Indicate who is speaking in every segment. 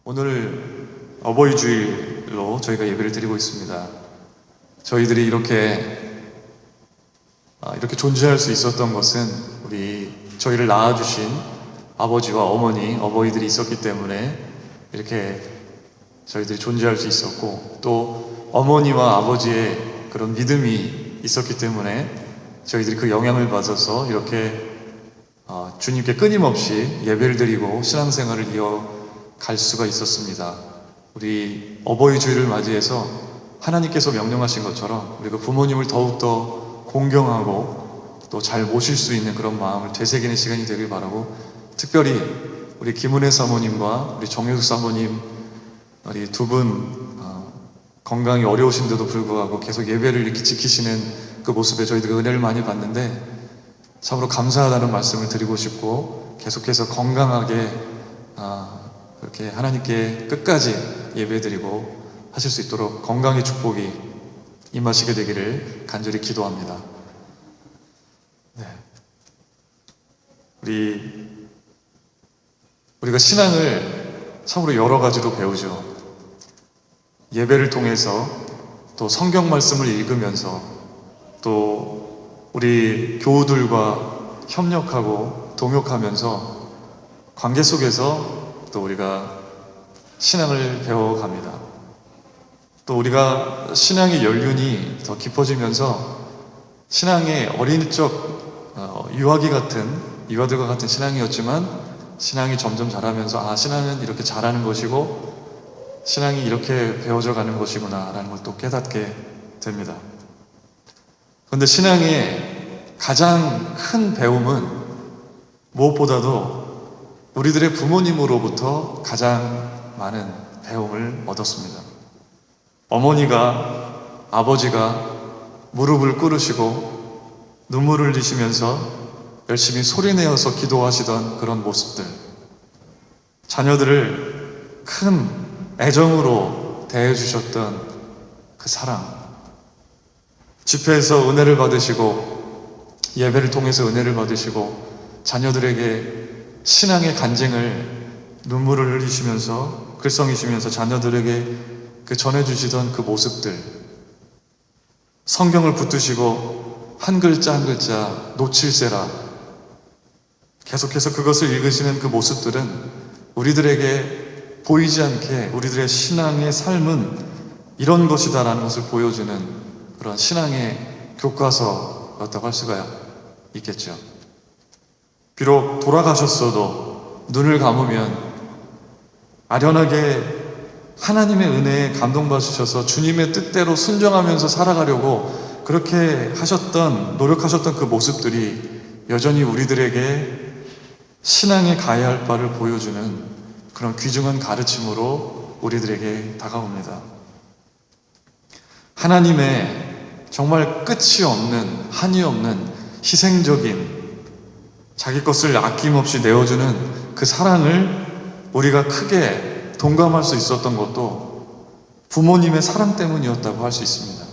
Speaker 1: 오늘 어버이 주일로 저희가 예배를 드리고 있습니다. 저희들이 이렇게 존재할 수 있었던 것은 저희를 낳아주신 아버지와 어머니, 어버이들이 있었기 때문에 이렇게 저희들이 존재할 수 있었고, 또 어머니와 아버지의 그런 믿음이 있었기 때문에 저희들이 그 영향을 받아서 이렇게 주님께 끊임없이 예배를 드리고 신앙생활을 이어갈 수가 있었습니다. 우리 어버이 주일을 맞이해서 하나님께서 명령하신 것처럼 우리가 부모님을 더욱더 공경하고 또 잘 모실 수 있는 그런 마음을 되새기는 시간이 되길 바라고, 특별히 우리 김은혜 사모님과 우리 정효숙 사모님, 우리 두 분 건강이 어려우신데도 불구하고 계속 예배를 이렇게 지키시는 그 모습에 저희들이 은혜를 많이 받는데 참으로 감사하다는 말씀을 드리고 싶고, 계속해서 건강하게 그렇게 하나님께 끝까지 예배드리고 하실 수 있도록 건강의 축복이 임하시게 되기를 간절히 기도합니다. 네. 우리가 신앙을 참으로 여러 가지로 배우죠. 예배를 통해서, 또 성경 말씀을 읽으면서, 또 우리 교우들과 협력하고 동역하면서 관계 속에서 또 우리가 신앙을 배워갑니다. 또 우리가 신앙의 연륜이 더 깊어지면서 신앙의 어린이적 유아들과 같은 신앙이었지만 신앙이 점점 자라면서 신앙은 이렇게 자라는 것이고 신앙이 이렇게 배워져 가는 것이구나 라는 걸 또 깨닫게 됩니다. 그런데 신앙의 가장 큰 배움은 무엇보다도 우리들의 부모님으로부터 가장 많은 배움을 얻었습니다. 어머니가, 아버지가 무릎을 꿇으시고 눈물을 흘리시면서 열심히 소리내어서 기도하시던 그런 모습들, 자녀들을 큰 애정으로 대해주셨던 그 사랑, 집회에서 은혜를 받으시고 예배를 통해서 은혜를 받으시고 자녀들에게 신앙의 간증을 눈물을 흘리시면서 글썽이시면서 자녀들에게 그 전해주시던 그 모습들, 성경을 붙드시고 한 글자 한 글자 놓칠세라 계속해서 그것을 읽으시는 그 모습들은 우리들에게 보이지 않게 우리들의 신앙의 삶은 이런 것이다라는 것을 보여주는 그런 신앙의 교과서였다고 할 수가 있겠죠. 비록 돌아가셨어도 눈을 감으면 아련하게 하나님의 은혜에 감동받으셔서 주님의 뜻대로 순종하면서 살아가려고 그렇게 노력하셨던 그 모습들이 여전히 우리들에게 신앙에 가야 할 바를 보여주는 그런 귀중한 가르침으로 우리들에게 다가옵니다. 하나님의 정말 끝이 없는, 한이 없는 희생적인 자기 것을 아낌없이 내어주는 그 사랑을 우리가 크게 동감할 수 있었던 것도 부모님의 사랑 때문이었다고 할 수 있습니다.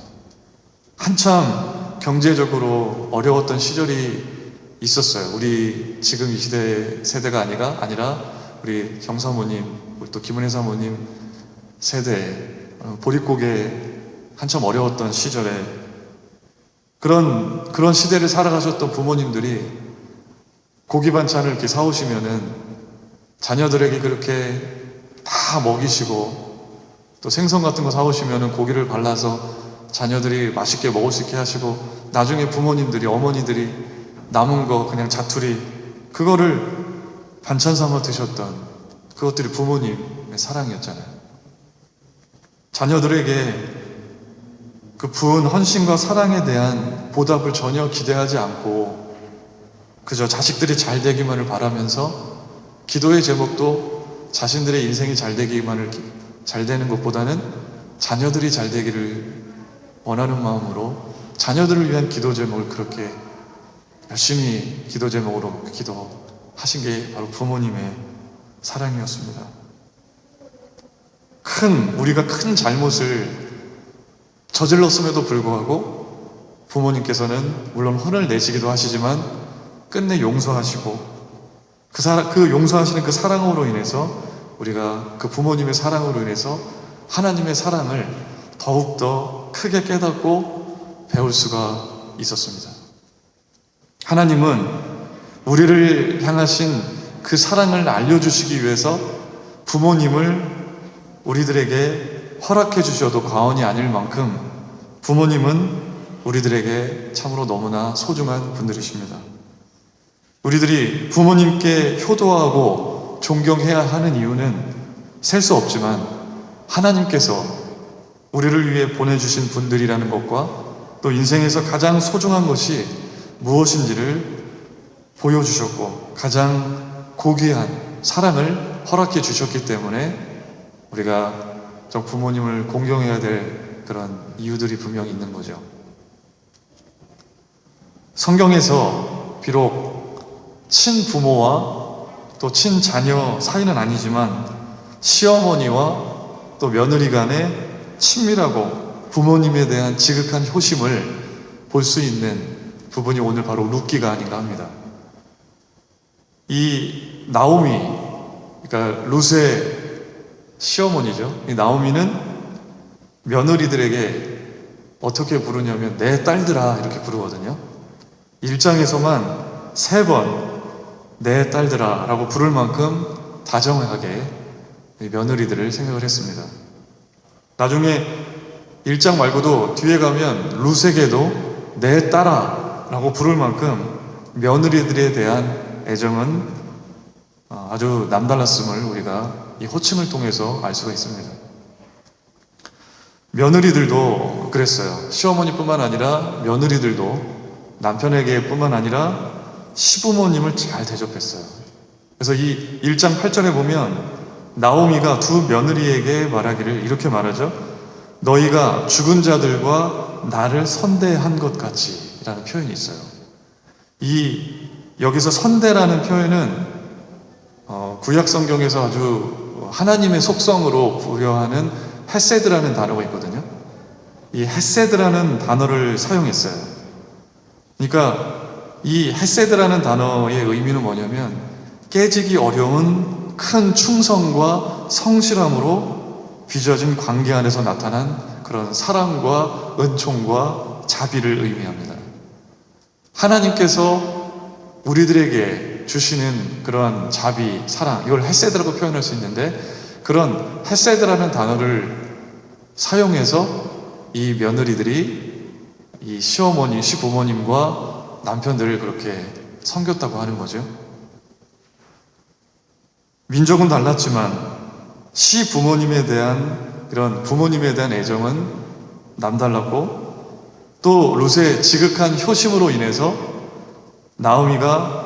Speaker 1: 한참 경제적으로 어려웠던 시절이 있었어요. 우리 지금 이 세대가 아니라 우리 정사모님, 우리 또 김은혜 사모님 세대, 보릿고개 한참 어려웠던 시절에 그런 시대를 살아가셨던 부모님들이 고기 반찬을 이렇게 사오시면은 자녀들에게 그렇게 다 먹이시고, 또 생선 같은 거 사오시면은 고기를 발라서 자녀들이 맛있게 먹을 수 있게 하시고, 나중에 부모님들이, 어머니들이 남은 거 그냥 자투리 그거를 반찬 삼아 드셨던 그것들이 부모님의 사랑이었잖아요. 자녀들에게 그 부은 헌신과 사랑에 대한 보답을 전혀 기대하지 않고 그저 자식들이 잘 되기만을 바라면서, 기도의 제목도 자신들의 인생이 잘 되는 것보다는 자녀들이 잘 되기를 원하는 마음으로 자녀들을 위한 기도 제목을 그렇게 열심히 기도 제목으로 기도하신 게 바로 부모님의 사랑이었습니다. 우리가 큰 잘못을 저질렀음에도 불구하고 부모님께서는 물론 혼을 내시기도 하시지만 끝내 용서하시고 그 용서하시는 그 사랑으로 인해서 우리가 그 부모님의 사랑으로 인해서 하나님의 사랑을 더욱더 크게 깨닫고 배울 수가 있었습니다. 하나님은 우리를 향하신 그 사랑을 알려주시기 위해서 부모님을 우리들에게 허락해 주셔도 과언이 아닐 만큼 부모님은 우리들에게 참으로 너무나 소중한 분들이십니다. 우리들이 부모님께 효도하고 존경해야 하는 이유는 셀 수 없지만 하나님께서 우리를 위해 보내주신 분들이라는 것과 또 인생에서 가장 소중한 것이 무엇인지를 보여주셨고 가장 고귀한 사랑을 허락해 주셨기 때문에 우리가 저 부모님을 공경해야 될 그런 이유들이 분명히 있는 거죠. 성경에서 비록 친부모와 또 친자녀 사이는 아니지만 시어머니와 또 며느리 간의 친밀하고 부모님에 대한 지극한 효심을 볼 수 있는 부분이 오늘 바로 룻기가 아닌가 합니다. 이 나오미, 그러니까 룻의 시어머니죠. 이 나오미는 며느리들에게 어떻게 부르냐면 내 딸들아 이렇게 부르거든요. 1장에서만 3번 내 딸들아 라고 부를 만큼 다정하게 며느리들을 생각을 했습니다. 나중에 1장 말고도 뒤에 가면 룻에게도 내 딸아 라고 부를 만큼 며느리들에 대한 애정은 아주 남달랐음을 우리가 이 호칭을 통해서 알 수가 있습니다. 며느리들도 그랬어요. 시어머니뿐만 아니라 며느리들도 남편에게 뿐만 아니라 시부모님을 잘 대접했어요. 그래서 이 1장 8절에 보면 나오미가 두 며느리에게 말하기를 이렇게 말하죠. 너희가 죽은 자들과 나를 선대한 것 같이 라는 표현이 있어요. 여기서 선대라는 표현은 구약 성경에서 아주 하나님의 속성으로 부여하는 헤세드라는 단어가 있거든요. 이 헤세드라는 단어를 사용했어요. 그러니까 이 헤세드라는 단어의 의미는 뭐냐면 깨지기 어려운 큰 충성과 성실함으로 빚어진 관계 안에서 나타난 그런 사랑과 은총과 자비를 의미합니다. 하나님께서 우리들에게 주시는 그런 자비, 사랑, 이걸 헤세드라고 표현할 수 있는데 그런 헤세드라는 단어를 사용해서 이 며느리들이 이 시어머니, 시부모님과 남편들을 그렇게 섬겼다고 하는 거죠. 민족은 달랐지만 시부모님에 대한 이런 부모님에 대한 애정은 남달랐고 또 룻의 지극한 효심으로 인해서 나오미가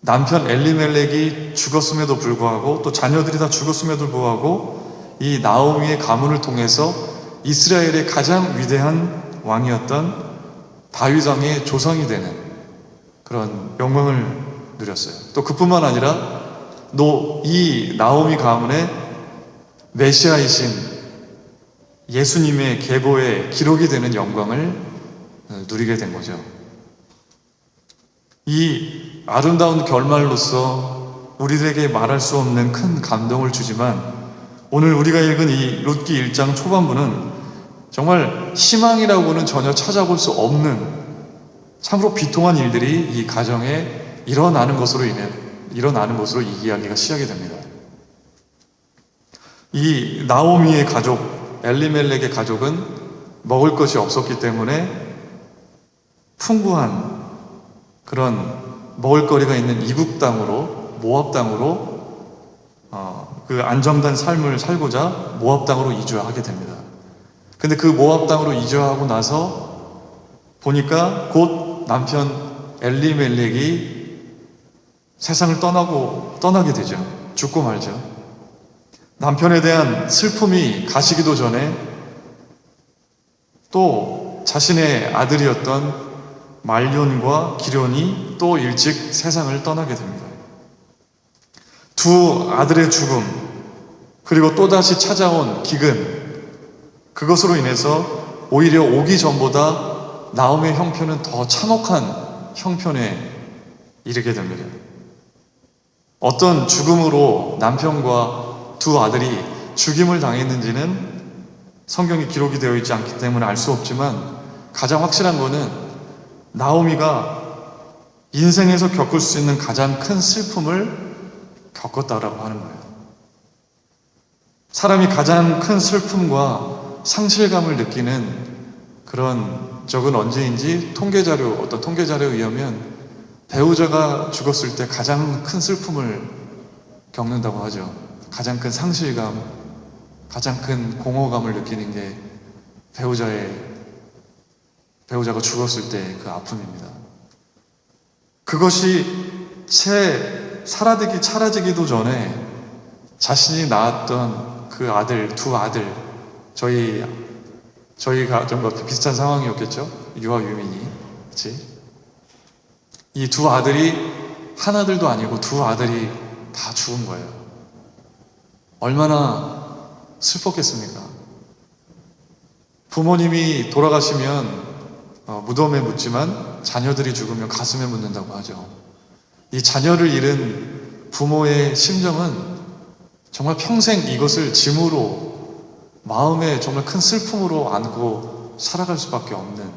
Speaker 1: 남편 엘리멜렉이 죽었음에도 불구하고 또 자녀들이 다 죽었음에도 불구하고 이 나오미의 가문을 통해서 이스라엘의 가장 위대한 왕이었던 다윗 왕의 조상이 되는 그런 영광을 누렸어요. 또 그뿐만 아니라 이 나오미 가문의 메시아이신 예수님의 계보의 기록이 되는 영광을 누리게 된 거죠. 이 아름다운 결말로서 우리들에게 말할 수 없는 큰 감동을 주지만 오늘 우리가 읽은 이 룻기 1장 초반부는 정말 희망이라고는 전혀 찾아볼 수 없는 참으로 비통한 일들이 이 가정에 일어나는 것으로 이 이야기가 시작이 됩니다. 이 나오미의 가족, 엘리멜렉의 가족은 먹을 것이 없었기 때문에 풍부한 그런 먹을거리가 있는 이국 땅으로, 모압 땅으로 그 안정된 삶을 살고자 모압 땅으로 이주하게 됩니다. 근데 그 모압 땅으로 이주하고 나서 보니까 곧 남편 엘리멜렉이 세상을 떠나게 되죠. 죽고 말죠. 남편에 대한 슬픔이 가시기도 전에 또 자신의 아들이었던 말론과 기련이 또 일찍 세상을 떠나게 됩니다. 두 아들의 죽음 그리고 또다시 찾아온 기근 그것으로 인해서 오히려 오기 전보다 나오미의 형편은 더 참혹한 형편에 이르게 됩니다. 어떤 죽음으로 남편과 두 아들이 죽임을 당했는지는 성경에 기록이 되어 있지 않기 때문에 알 수 없지만 가장 확실한 거는 나오미가 인생에서 겪을 수 있는 가장 큰 슬픔을 겪었다라고 하는 거예요. 사람이 가장 큰 슬픔과 상실감을 느끼는 그런 적은 언제인지 어떤 통계 자료에 의하면 배우자가 죽었을 때 가장 큰 슬픔을 겪는다고 하죠. 가장 큰 상실감, 가장 큰 공허감을 느끼는 게 배우자가 죽었을 때 그 아픔입니다. 그것이 채 사라지기도 전에 자신이 낳았던 그 두 아들, 저희 가정과 비슷한 상황이었겠죠? 유아 유민이, 그치? 이 두 아들이 하나들도 아니고 두 아들이 다 죽은 거예요. 얼마나 슬펐겠습니까? 부모님이 돌아가시면 무덤에 묻지만 자녀들이 죽으면 가슴에 묻는다고 하죠. 이 자녀를 잃은 부모의 심정은 정말 평생 이것을 짐으로 마음에 정말 큰 슬픔으로 안고 살아갈 수밖에 없는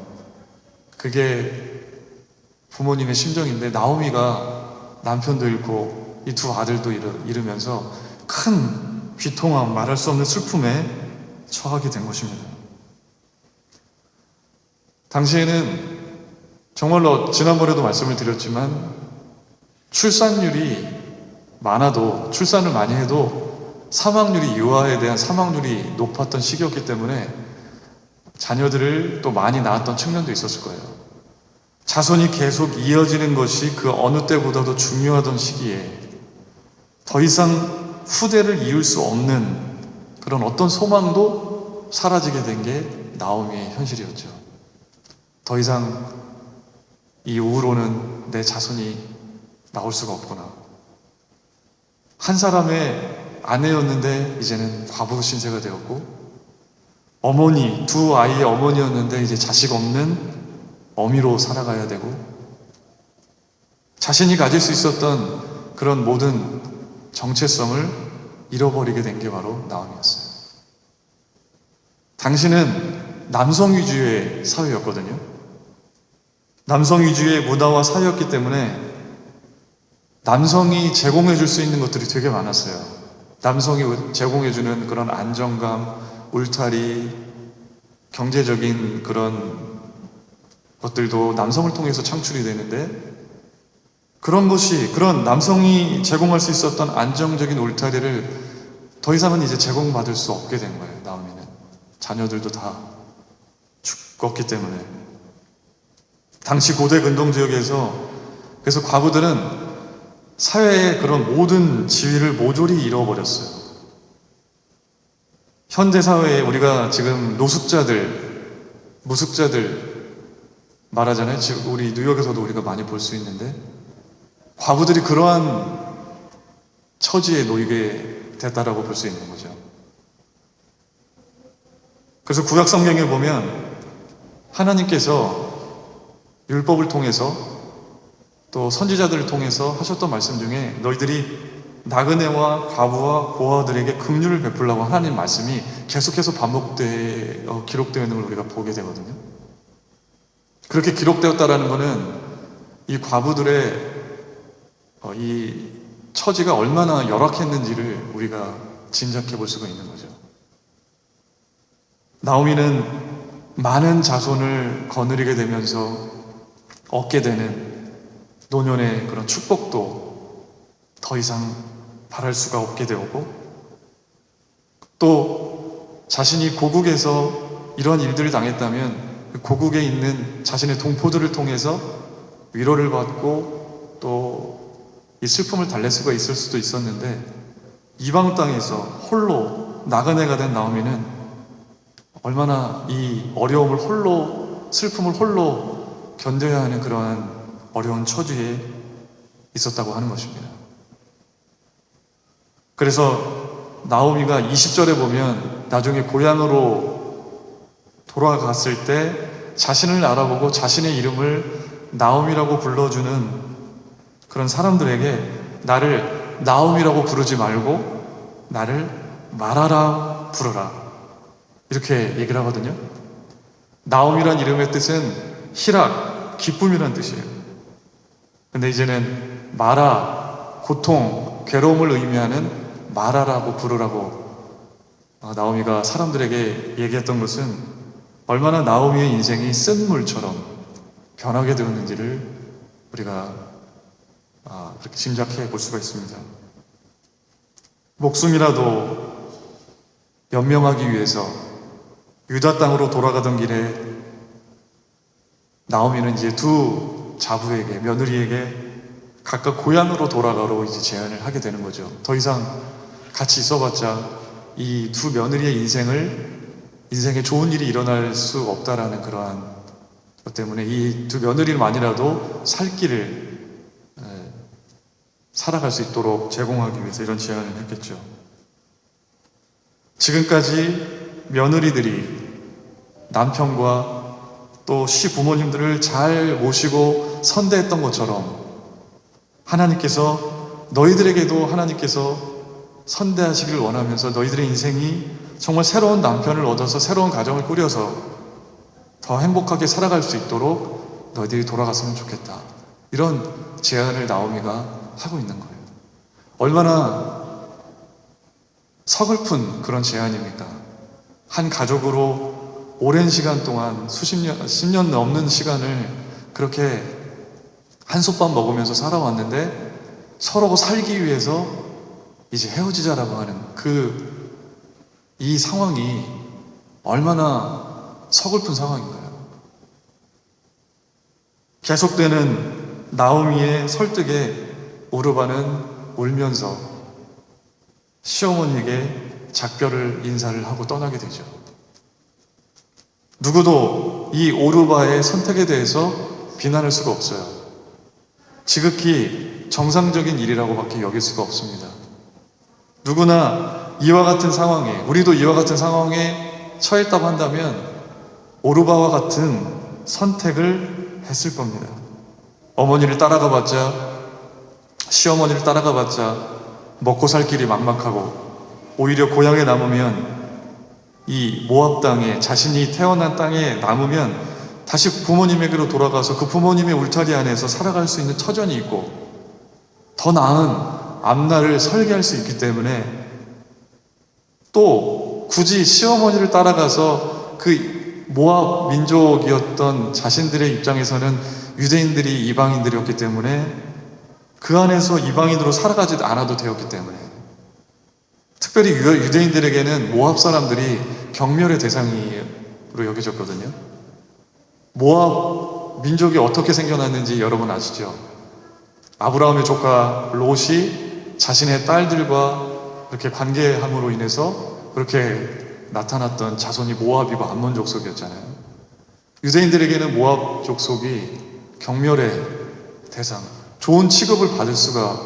Speaker 1: 그게 부모님의 심정인데 나오미가 남편도 잃고 이 두 아들도 잃으면서 큰 비통함, 말할 수 없는 슬픔에 처하게 된 것입니다. 당시에는 정말로 지난번에도 말씀을 드렸지만 출산율이 많아도 출산을 많이 해도 유아에 대한 사망률이 높았던 시기였기 때문에 자녀들을 또 많이 낳았던 측면도 있었을 거예요. 자손이 계속 이어지는 것이 그 어느 때보다도 중요하던 시기에 더 이상 후대를 이을 수 없는 그런 어떤 소망도 사라지게 된 게 나오미의 현실이었죠. 더 이상 이 우로는 내 자손이 나올 수가 없구나. 한 사람의 아내였는데 이제는 과부 신세가 되었고, 두 아이의 어머니였는데 이제 자식 없는 어미로 살아가야 되고, 자신이 가질 수 있었던 그런 모든 정체성을 잃어버리게 된 게 바로 나오미였어요. 당시는 남성 위주의 사회였거든요. 남성 위주의 문화와 사회였기 때문에 남성이 제공해 줄 수 있는 것들이 되게 많았어요. 남성이 제공해 주는 그런 안정감, 울타리, 경제적인 그런 것들도 남성을 통해서 창출이 되는데 그런 남성이 제공할 수 있었던 안정적인 울타리를 더 이상은 이제 제공받을 수 없게 된 거예요, 나오미는. 자녀들도 다 죽었기 때문에. 당시 고대 근동 지역에서 그래서 과부들은 사회의 그런 모든 지위를 모조리 잃어버렸어요. 현대 사회에 우리가 지금 무숙자들 말하잖아요. 지금 우리 뉴욕에서도 우리가 많이 볼 수 있는데 과부들이 그러한 처지에 놓이게 됐다라고 볼 수 있는 거죠. 그래서 구약 성경에 보면 하나님께서 율법을 통해서 또 선지자들을 통해서 하셨던 말씀 중에 너희들이 나그네와 과부와 고아들에게 긍휼을 베풀라고 하나님 말씀이 계속해서 기록되어 있는 걸 우리가 보게 되거든요. 그렇게 기록되었다라는 것은 이 과부들의 이 처지가 얼마나 열악했는지를 우리가 짐작해 볼 수가 있는 거죠. 나오미는 많은 자손을 거느리게 되면서 얻게 되는 노년의 그런 축복도 더 이상 바랄 수가 없게 되었고, 또 자신이 고국에서 이런 일들을 당했다면 그 고국에 있는 자신의 동포들을 통해서 위로를 받고 또 이 슬픔을 달랠 수가 있을 수도 있었는데, 이방 땅에서 홀로 나그네가 된 나오미는 얼마나 이 어려움을 슬픔을 홀로 견뎌야 하는 그러한 어려운 처지에 있었다고 하는 것입니다. 그래서 나오미가 20절에 보면 나중에 고향으로 돌아갔을 때 자신을 알아보고 자신의 이름을 나오미라고 불러주는 그런 사람들에게 나를 나옴이라고 부르지 말고 나를 마라라 부르라. 이렇게 얘기를 하거든요. 나옴이란 이름의 뜻은 희락, 기쁨이란 뜻이에요. 근데 이제는 마라, 고통, 괴로움을 의미하는 마라라고 부르라고 나오미가 사람들에게 얘기했던 것은 얼마나 나오미의 인생이 쓴 물처럼 변하게 되었는지를 우리가 그렇게 짐작해 볼 수가 있습니다. 목숨이라도 연명하기 위해서 유다 땅으로 돌아가던 길에 나오미는 이제 두 자부에게, 며느리에게 각각 고향으로 돌아가로 이제 제안을 하게 되는 거죠. 더 이상 같이 있어봤자 이 두 며느리의 인생에 좋은 일이 일어날 수 없다라는 그러한 것 때문에 이 두 며느리만이라도 살 길을 살아갈 수 있도록 제공하기 위해서 이런 제안을 했겠죠. 지금까지 며느리들이 남편과 또 시부모님들을 잘 모시고 선대했던 것처럼 하나님께서 너희들에게도 하나님께서 선대하시기를 원하면서 너희들의 인생이 정말 새로운 남편을 얻어서 새로운 가정을 꾸려서 더 행복하게 살아갈 수 있도록 너희들이 돌아갔으면 좋겠다. 이런 제안을 나오미가 하고 있는 거예요. 얼마나 서글픈 그런 제안입니까? 한 가족으로 오랜 시간 동안 수십 년, 10년 넘는 시간을 그렇게 한솥밥 먹으면서 살아왔는데 서로 살기 위해서 이제 헤어지자라고 하는 이 상황이 얼마나 서글픈 상황인가요? 계속되는 나오미의 설득에 오르바는 울면서 시어머니에게 작별을 인사를 하고 떠나게 되죠. 누구도 이 오르바의 선택에 대해서 비난할 수가 없어요. 지극히 정상적인 일이라고밖에 여길 수가 없습니다. 누구나 이와 같은 상황에, 우리도 이와 같은 상황에 처했다고 한다면 오르바와 같은 선택을 했을 겁니다. 어머니를 따라가 봤자, 시어머니를 따라가 봤자 먹고 살 길이 막막하고 오히려 고향에 남으면 이 모압 땅에, 자신이 태어난 땅에 남으면 다시 부모님에게로 돌아가서 그 부모님의 울타리 안에서 살아갈 수 있는 터전이 있고 더 나은 앞날을 설계할 수 있기 때문에 또 굳이 시어머니를 따라가서 그 모압 민족이었던 자신들의 입장에서는 유대인들이 이방인들이었기 때문에 그 안에서 이방인으로 살아가지 않아도 되었기 때문에 특별히 유대인들에게는 모압 사람들이 경멸의 대상으로 여겨졌거든요. 모압 민족이 어떻게 생겨났는지 여러분 아시죠? 아브라함의 조카 롯이 자신의 딸들과 그렇게 관계함으로 인해서 그렇게 나타났던 자손이 모압이고 암몬 족속이었잖아요. 유대인들에게는 모압 족속이 경멸의 대상, 좋은 취급을 받을 수가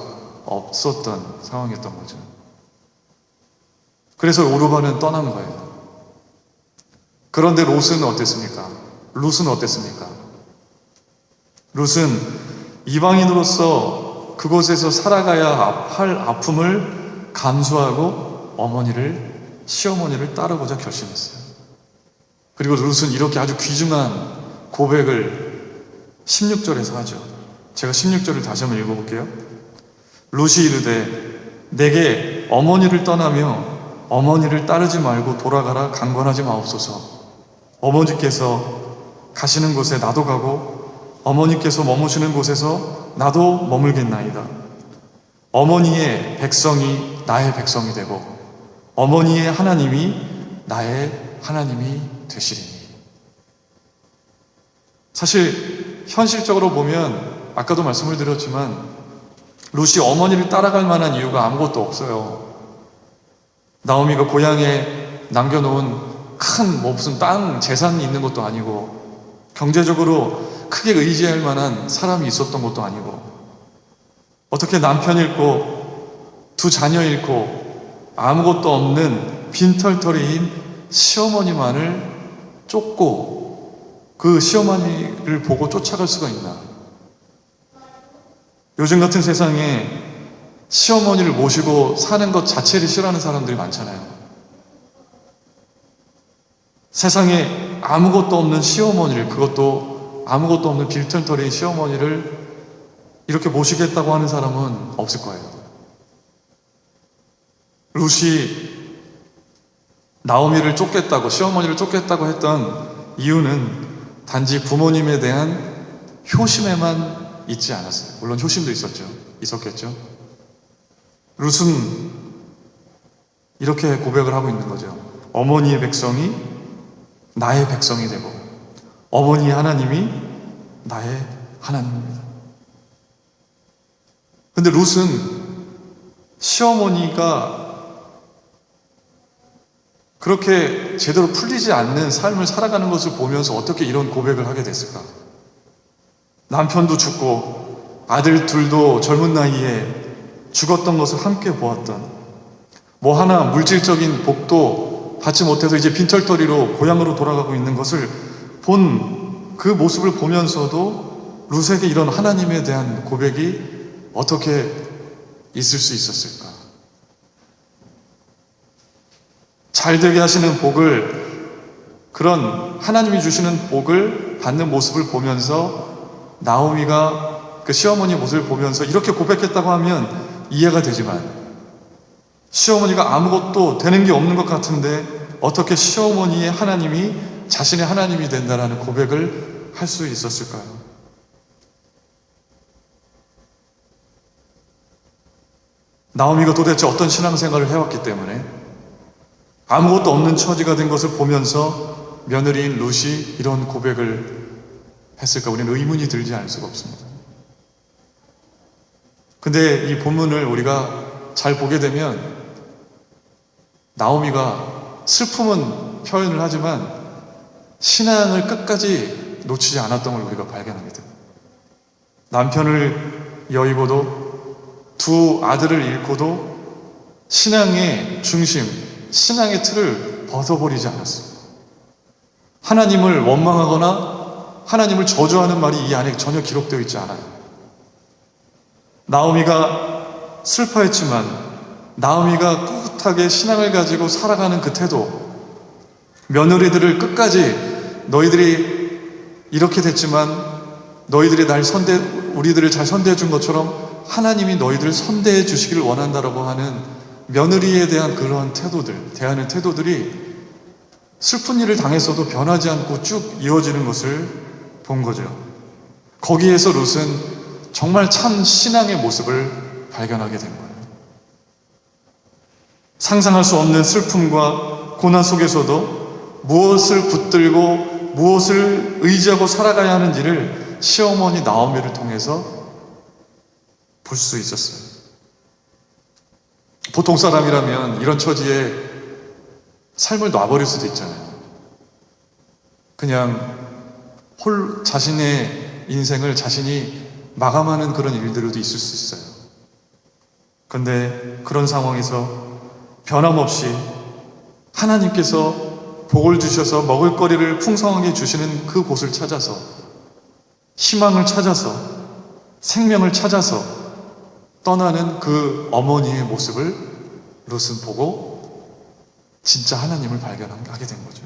Speaker 1: 없었던 상황이었던 거죠. 그래서 오르바는 떠난 거예요. 그런데 롯은 어땠습니까? 룻은 어땠습니까? 룻은 이방인으로서 그곳에서 살아가야 할 아픔을 감수하고 시어머니를 따르고자 결심했어요. 그리고 룻은 이렇게 아주 귀중한 고백을 16절에서 하죠. 제가 16절을 다시 한번 읽어볼게요. 룻이 이르되 내게 어머니를 떠나며 어머니를 따르지 말고 돌아가라 강권하지 마옵소서. 어머니께서 가시는 곳에 나도 가고 어머니께서 머무시는 곳에서 나도 머물겠나이다. 어머니의 백성이 나의 백성이 되고 어머니의 하나님이 나의 하나님이 되시리니. 사실 현실적으로 보면 아까도 말씀을 드렸지만 룻이 어머니를 따라갈 만한 이유가 아무것도 없어요. 나오미가 고향에 남겨놓은 큰 무슨 땅 재산이 있는 것도 아니고 경제적으로 크게 의지할 만한 사람이 있었던 것도 아니고 어떻게 남편 잃고 두 자녀 잃고 아무것도 없는 빈털터리인 시어머니만을 쫓고 그 시어머니를 보고 쫓아갈 수가 있나. 요즘 같은 세상에 시어머니를 모시고 사는 것 자체를 싫어하는 사람들이 많잖아요. 세상에 아무것도 없는 시어머니를, 그것도 아무것도 없는 빌턴터리의 시어머니를 이렇게 모시겠다고 하는 사람은 없을 거예요. 룻이 나오미를 쫓겠다고, 시어머니를 쫓겠다고 했던 이유는 단지 부모님에 대한 효심에만 있지 않았어요. 물론 효심도 있었겠죠. 룻은 이렇게 고백을 하고 있는 거죠. 어머니의 백성이 나의 백성이 되고 어머니의 하나님이 나의 하나님입니다. 근데 룻은 시어머니가 그렇게 제대로 풀리지 않는 삶을 살아가는 것을 보면서 어떻게 이런 고백을 하게 됐을까? 남편도 죽고 아들 둘도 젊은 나이에 죽었던 것을 함께 보았던, 뭐 하나 물질적인 복도 받지 못해서 이제 빈털터리로 고향으로 돌아가고 있는 것을 본 그 모습을 보면서도 룻에게 이런 하나님에 대한 고백이 어떻게 있을 수 있었을까? 잘 되게 하시는 복을, 그런 하나님이 주시는 복을 받는 모습을 보면서 나오미가 그 시어머니 모습을 보면서 이렇게 고백했다고 하면 이해가 되지만, 시어머니가 아무것도 되는 게 없는 것 같은데 어떻게 시어머니의 하나님이 자신의 하나님이 된다라는 고백을 할 수 있었을까요? 나오미가 도대체 어떤 신앙생활을 해왔기 때문에 아무것도 없는 처지가 된 것을 보면서 며느리인 룻이 이런 고백을 했을까? 우리는 의문이 들지 않을 수가 없습니다. 근데 이 본문을 우리가 잘 보게 되면 나오미가 슬픔은 표현을 하지만 신앙을 끝까지 놓치지 않았던 걸 우리가 발견합니다. 남편을 여의고도 두 아들을 잃고도 신앙의 중심, 신앙의 틀을 벗어버리지 않았어요. 하나님을 원망하거나 하나님을 저주하는 말이 이 안에 전혀 기록되어 있지 않아요. 나오미가 슬퍼했지만 나오미가 꿋꿋하게 신앙을 가지고 살아가는 그 태도, 며느리들을 끝까지 너희들이 이렇게 됐지만 너희들이 우리들을 잘 선대해 준 것처럼 하나님이 너희들을 선대해 주시기를 원한다라고 하는 며느리에 대한 그러한 태도들, 대하는 태도들이 슬픈 일을 당했어도 변하지 않고 쭉 이어지는 것을 본 거죠. 거기에서 룻은 정말 참 신앙의 모습을 발견하게 된 거예요. 상상할 수 없는 슬픔과 고난 속에서도 무엇을 붙들고 무엇을 의지하고 살아가야 하는지를 시어머니 나오미를 통해서 볼 수 있었어요. 보통 사람이라면 이런 처지에 삶을 놔버릴 수도 있잖아요. 그냥 자신의 인생을 자신이 마감하는 그런 일들도 있을 수 있어요. 그런데 그런 상황에서 변함없이 하나님께서 복을 주셔서 먹을거리를 풍성하게 주시는 그 곳을 찾아서, 희망을 찾아서, 생명을 찾아서 떠나는 그 어머니의 모습을 룻은 보고 진짜 하나님을 발견하게 된 거죠.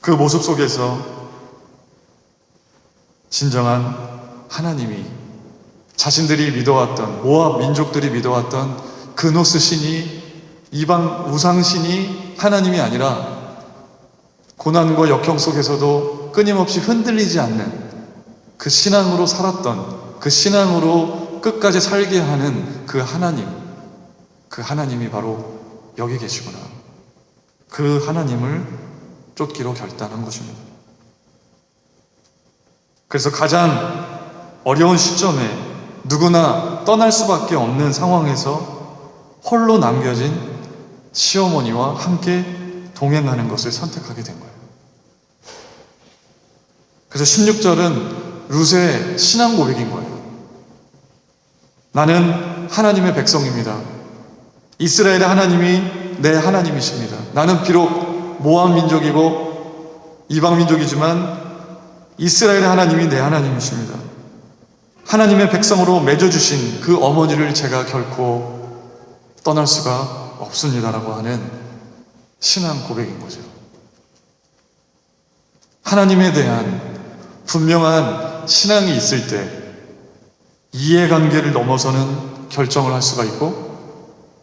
Speaker 1: 그 모습 속에서 진정한 하나님이, 자신들이 믿어왔던, 모압 민족들이 믿어왔던 그노스 신이, 이방 우상신이 하나님이 아니라 고난과 역경 속에서도 끊임없이 흔들리지 않는 그 신앙으로 살았던, 그 신앙으로 끝까지 살게 하는 그 하나님이 바로 여기 계시구나. 그 하나님을 쫓기로 결단한 것입니다. 그래서 가장 어려운 시점에 누구나 떠날 수밖에 없는 상황에서 홀로 남겨진 시어머니와 함께 동행하는 것을 선택하게 된 거예요. 그래서 16절은 룻의 신앙 고백인 거예요. 나는 하나님의 백성입니다. 이스라엘의 하나님이 내 하나님이십니다. 나는 비록 모압 민족이고 이방 민족이지만 이스라엘의 하나님이 내 하나님이십니다. 하나님의 백성으로 맺어주신 그 어머니를 제가 결코 떠날 수가 없습니다라고 하는 신앙 고백인 거죠. 하나님에 대한 분명한 신앙이 있을 때 이해관계를 넘어서는 결정을 할 수가 있고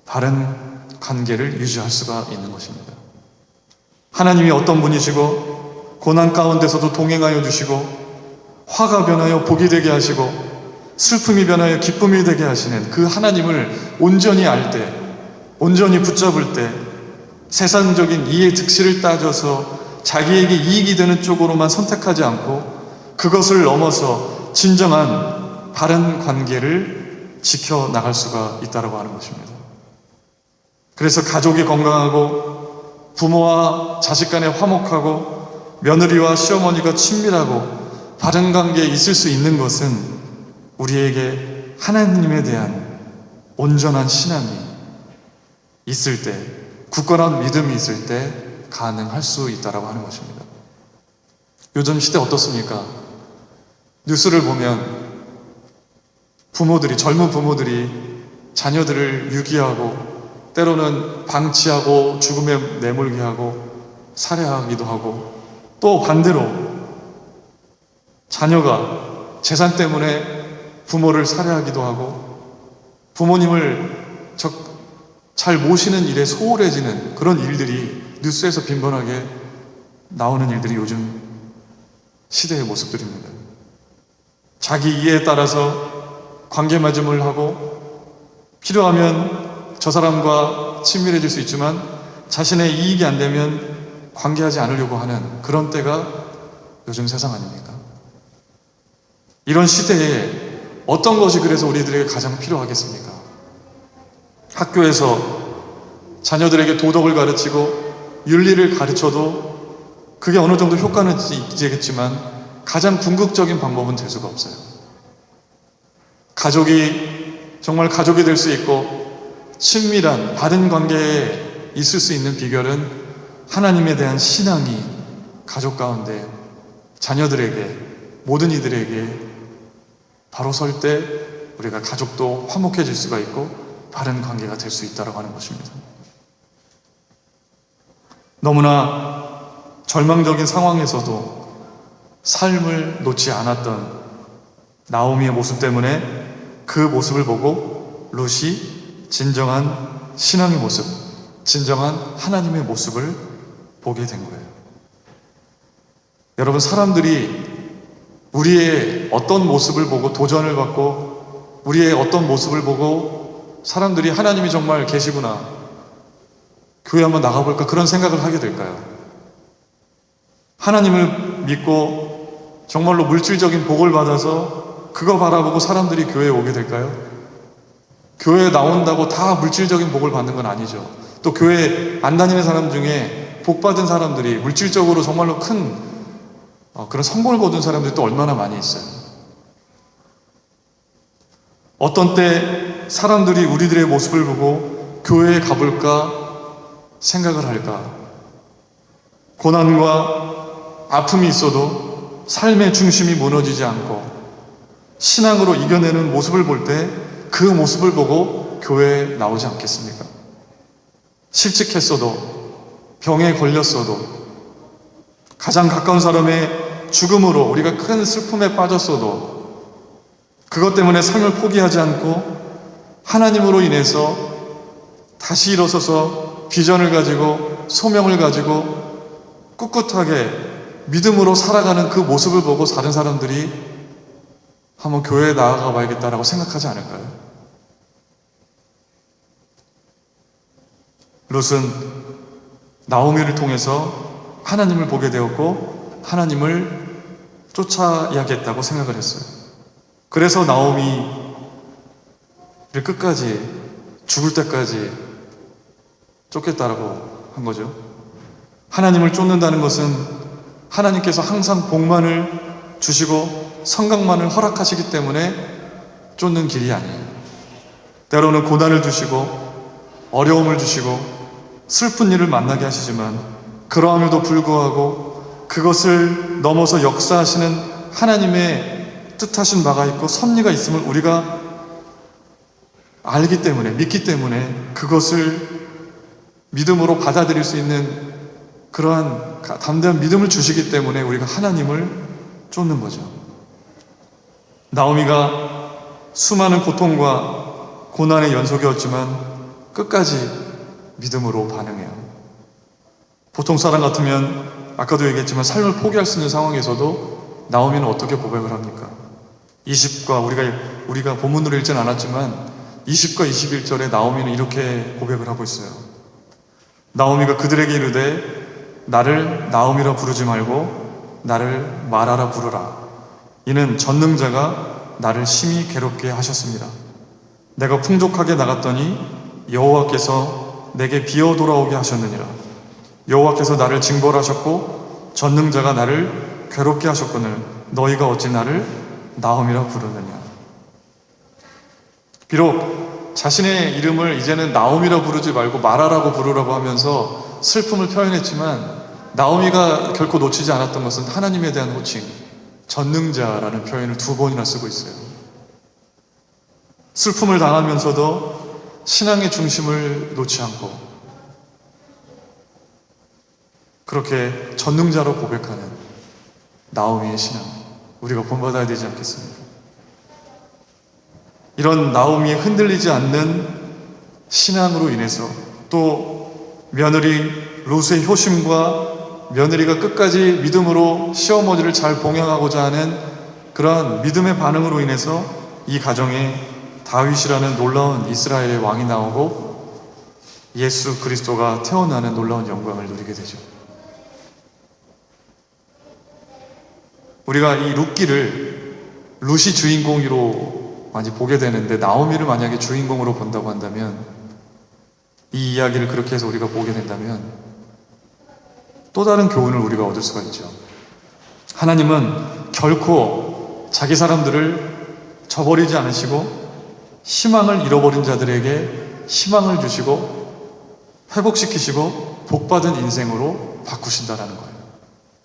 Speaker 1: 바른 관계를 유지할 수가 있는 것입니다. 하나님이 어떤 분이시고 고난 가운데서도 동행하여 주시고 화가 변하여 복이 되게 하시고 슬픔이 변하여 기쁨이 되게 하시는 그 하나님을 온전히 알 때, 온전히 붙잡을 때 세상적인 이해 득실을 따져서 자기에게 이익이 되는 쪽으로만 선택하지 않고 그것을 넘어서 진정한 바른 관계를 지켜나갈 수가 있다고 하는 것입니다. 그래서 가족이 건강하고 부모와 자식 간에 화목하고 며느리와 시어머니가 친밀하고 바른 관계에 있을 수 있는 것은 우리에게 하나님에 대한 온전한 신앙이 있을 때, 굳건한 믿음이 있을 때 가능할 수 있다고 하는 것입니다. 요즘 시대 어떻습니까? 뉴스를 보면 부모들이, 젊은 부모들이 자녀들을 유기하고 때로는 방치하고 죽음에 내몰게 하고 살해하기도 하고 또 반대로 자녀가 재산 때문에 부모를 살해하기도 하고 부모님을 잘 모시는 일에 소홀해지는 그런 일들이 뉴스에서 빈번하게 나오는 일들이 요즘 시대의 모습들입니다. 자기 이해에 따라서 관계 맺음을 하고 필요하면 저 사람과 친밀해질 수 있지만 자신의 이익이 안 되면 관계하지 않으려고 하는 그런 때가 요즘 세상 아닙니까? 이런 시대에 어떤 것이 그래서 우리들에게 가장 필요하겠습니까? 학교에서 자녀들에게 도덕을 가르치고 윤리를 가르쳐도 그게 어느 정도 효과는 있겠지만 가장 궁극적인 방법은 될 수가 없어요. 가족이 정말 가족이 될 수 있고 친밀한 바른 관계에 있을 수 있는 비결은 하나님에 대한 신앙이 가족 가운데 자녀들에게 모든 이들에게 바로 설 때 우리가 가족도 화목해질 수가 있고 바른 관계가 될 수 있다고 하는 것입니다. 너무나 절망적인 상황에서도 삶을 놓지 않았던 나오미의 모습 때문에 그 모습을 보고 룻이 진정한 신앙의 모습, 진정한 하나님의 모습을 보게 된 거예요. 여러분, 사람들이 우리의 어떤 모습을 보고 도전을 받고 우리의 어떤 모습을 보고 사람들이 하나님이 정말 계시구나, 교회 한번 나가볼까, 그런 생각을 하게 될까요? 하나님을 믿고 정말로 물질적인 복을 받아서 그거 바라보고 사람들이 교회에 오게 될까요? 교회에 나온다고 다 물질적인 복을 받는 건 아니죠. 또 교회 안 다니는 사람 중에 복 받은 사람들이 물질적으로 정말로 큰 그런 성공을 거둔 사람들이 또 얼마나 많이 있어요. 어떤 때 사람들이 우리들의 모습을 보고 교회에 가볼까 생각을 할까? 고난과 아픔이 있어도 삶의 중심이 무너지지 않고 신앙으로 이겨내는 모습을 볼 때 그 모습을 보고 교회에 나오지 않겠습니까? 실직했어도, 병에 걸렸어도, 가장 가까운 사람의 죽음으로 우리가 큰 슬픔에 빠졌어도 그것 때문에 삶을 포기하지 않고 하나님으로 인해서 다시 일어서서 비전을 가지고 소명을 가지고 꿋꿋하게 믿음으로 살아가는 그 모습을 보고 다른 사람들이 한번 교회에 나아가 봐야겠다라고 생각하지 않을까요? 룻은 나오미를 통해서 하나님을 보게 되었고 하나님을 쫓아야겠다고 생각을 했어요. 그래서 나오미를 끝까지 죽을 때까지 쫓겠다라고 한 거죠. 하나님을 쫓는다는 것은 하나님께서 항상 복만을 주시고 성강만을 허락하시기 때문에 쫓는 길이 아니에요. 때로는 고난을 주시고 어려움을 주시고 슬픈 일을 만나게 하시지만 그러함에도 불구하고 그것을 넘어서 역사하시는 하나님의 뜻하신 바가 있고 섭리가 있음을 우리가 알기 때문에, 믿기 때문에 그것을 믿음으로 받아들일 수 있는 그러한 담대한 믿음을 주시기 때문에 우리가 하나님을 쫓는 거죠. 나오미가 수많은 고통과 고난의 연속이었지만 끝까지 믿음으로 반응해요. 보통 사람 같으면 아까도 얘기했지만 삶을 포기할 수 있는 상황에서도 나오미는 어떻게 고백을 합니까? 20과 우리가 본문으로 읽지는 않았지만 20과 21절에 나오미는 이렇게 고백을 하고 있어요. 나오미가 그들에게 이르되 나를 나오미라 부르지 말고 나를 마라라 부르라. 이는 전능자가 나를 심히 괴롭게 하셨습니다. 내가 풍족하게 나갔더니 여호와께서 내게 비어 돌아오게 하셨느니라. 여호와께서 나를 징벌하셨고 전능자가 나를 괴롭게 하셨거늘 너희가 어찌 나를 나오미라 부르느냐. 비록 자신의 이름을 이제는 나오미라 부르지 말고 마라라고 부르라고 하면서 슬픔을 표현했지만 나오미가 결코 놓치지 않았던 것은 하나님에 대한 호칭, 전능자라는 표현을 2번이나 쓰고 있어요. 슬픔을 당하면서도 신앙의 중심을 놓지 않고 그렇게 전능자로 고백하는 나오미의 신앙, 우리가 본받아야 되지 않겠습니까? 이런 나오미의 흔들리지 않는 신앙으로 인해서 또 며느리 룻의 효심과 며느리가 끝까지 믿음으로 시어머니를 잘 봉양하고자 하는 그러한 믿음의 반응으로 인해서 이 가정에 다윗이라는 놀라운 이스라엘의 왕이 나오고 예수 그리스도가 태어나는 놀라운 영광을 누리게 되죠. 우리가 이 룻기를 룻이 주인공으로 많이 보게 되는데 나오미를 만약에 주인공으로 본다고 한다면 이 이야기를 그렇게 해서 우리가 보게 된다면 또 다른 교훈을 우리가 얻을 수가 있죠. 하나님은 결코 자기 사람들을 저버리지 않으시고 희망을 잃어버린 자들에게 희망을 주시고 회복시키시고 복받은 인생으로 바꾸신다라는 거예요.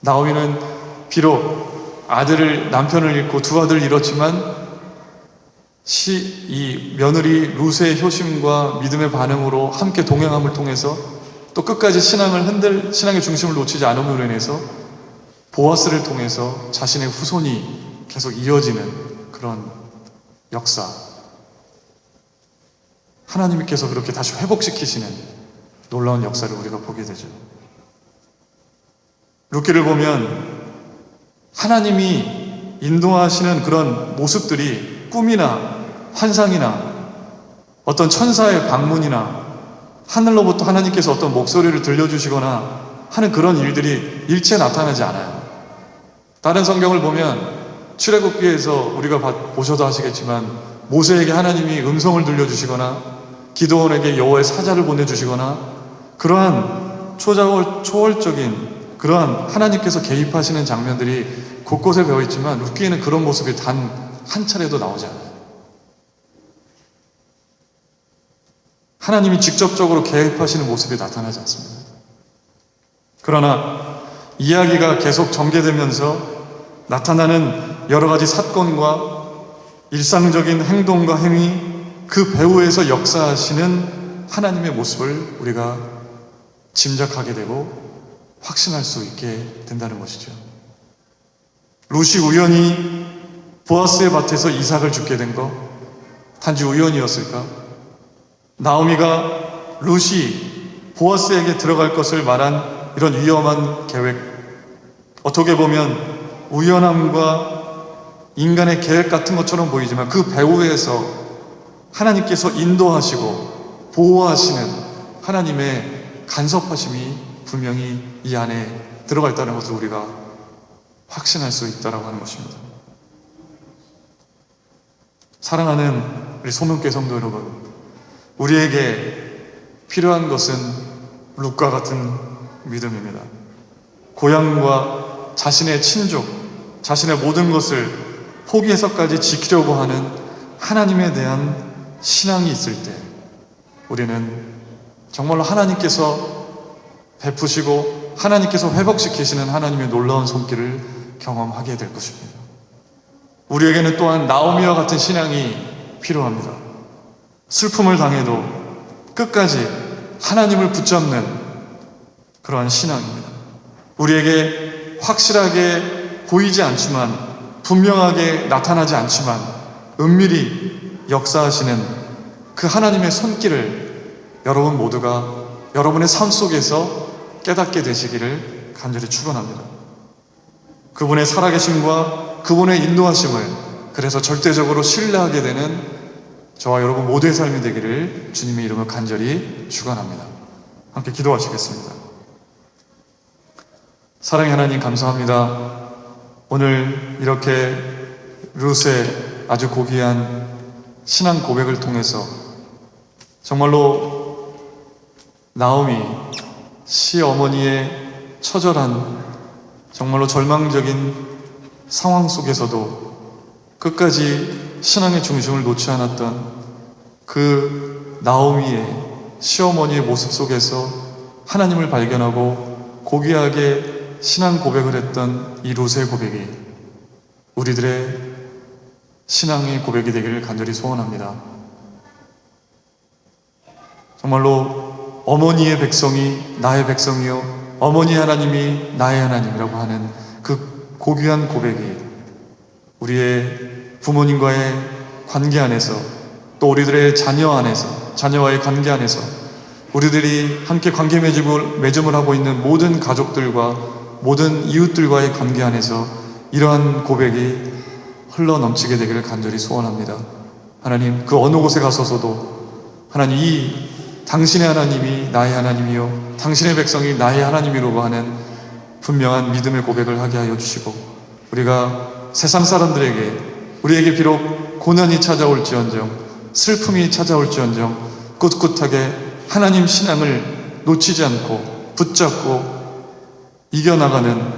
Speaker 1: 나오미는 비록 남편을 잃고 2 아들을 잃었지만 이 며느리 룻의 효심과 믿음의 반응으로 함께 동행함을 통해서 또 끝까지 신앙의 중심을 놓치지 않음으로 인해서 보아스를 통해서 자신의 후손이 계속 이어지는 그런 역사, 하나님께서 그렇게 다시 회복시키시는 놀라운 역사를 우리가 보게 되죠. 룻기를 보면 하나님이 인도하시는 그런 모습들이 꿈이나 환상이나 어떤 천사의 방문이나 하늘로부터 하나님께서 어떤 목소리를 들려주시거나 하는 그런 일들이 일체 나타나지 않아요. 다른 성경을 보면 출애굽기에서 우리가 보셔도 아시겠지만 모세에게 하나님이 음성을 들려주시거나 기드온에게 여호와의 사자를 보내주시거나 그러한 초월적인 그러한 하나님께서 개입하시는 장면들이 곳곳에 배어있지만 룻기에는 그런 모습이 단 한 차례도 나오지 않아요. 하나님이 직접적으로 개입하시는 모습이 나타나지 않습니다. 그러나 이야기가 계속 전개되면서 나타나는 여러 가지 사건과 일상적인 행동과 행위, 그 배후에서 역사하시는 하나님의 모습을 우리가 짐작하게 되고 확신할 수 있게 된다는 것이죠. 룻이 우연히 보아스의 밭에서 이삭을 죽게 된 거 단지 우연이었을까? 나오미가 룻이 보아스에게 들어갈 것을 말한 이런 위험한 계획, 어떻게 보면 우연함과 인간의 계획 같은 것처럼 보이지만 그 배후에서 하나님께서 인도하시고 보호하시는 하나님의 간섭하심이 분명히 이 안에 들어가 있다는 것을 우리가 확신할 수 있다고 하는 것입니다. 사랑하는 우리 소명교회 성도 여러분, 우리에게 필요한 것은 룻과 같은 믿음입니다. 고향과 자신의 친족, 자신의 모든 것을 포기해서까지 지키려고 하는 하나님에 대한 신앙이 있을 때 우리는 정말로 하나님께서 베푸시고 하나님께서 회복시키시는 하나님의 놀라운 손길을 경험하게 될 것입니다. 우리에게는 또한 나오미와 같은 신앙이 필요합니다. 슬픔을 당해도 끝까지 하나님을 붙잡는 그러한 신앙입니다. 우리에게 확실하게 보이지 않지만, 분명하게 나타나지 않지만 은밀히 역사하시는 그 하나님의 손길을 여러분 모두가 여러분의 삶 속에서 깨닫게 되시기를 간절히 축원합니다. 그분의 살아계심과 그분의 인도하심을 그래서 절대적으로 신뢰하게 되는 저와 여러분 모두의 삶이 되기를 주님의 이름으로 간절히 축원합니다. 함께 기도하시겠습니다. 사랑의 하나님, 감사합니다. 오늘 이렇게 룻의 아주 고귀한 신앙 고백을 통해서 정말로 나오미 시어머니의 처절한, 정말로 절망적인 상황 속에서도 끝까지 신앙의 중심을 놓지 않았던 그 나오미의 시어머니의 모습 속에서 하나님을 발견하고 고귀하게 신앙 고백을 했던 이 룻의 고백이 우리들의 신앙의 고백이 되기를 간절히 소원합니다. 정말로 어머니의 백성이 나의 백성이요 어머니 하나님이 나의 하나님이라고 하는 그 고귀한 고백이 우리의 부모님과의 관계 안에서, 또 우리들의 자녀 안에서, 자녀와의 관계 안에서, 우리들이 함께 관계 맺음을 하고 있는 모든 가족들과 모든 이웃들과의 관계 안에서 이러한 고백이 흘러 넘치게 되기를 간절히 소원합니다. 하나님, 그 어느 곳에 가서서도 하나님, 이 당신의 하나님이 나의 하나님이요 당신의 백성이 나의 하나님이라고 하는 분명한 믿음의 고백을 하게 하여 주시고, 우리가 세상 사람들에게 우리에게 비록 고난이 찾아올지언정, 슬픔이 찾아올지언정 꿋꿋하게 하나님 신앙을 놓치지 않고 붙잡고 이겨나가는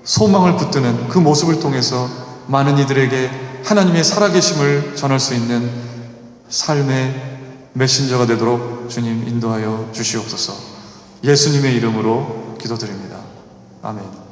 Speaker 1: 소망을 붙드는 그 모습을 통해서 많은 이들에게 하나님의 살아계심을 전할 수 있는 삶의 메신저가 되도록 주님 인도하여 주시옵소서. 예수님의 이름으로 기도드립니다. 아멘.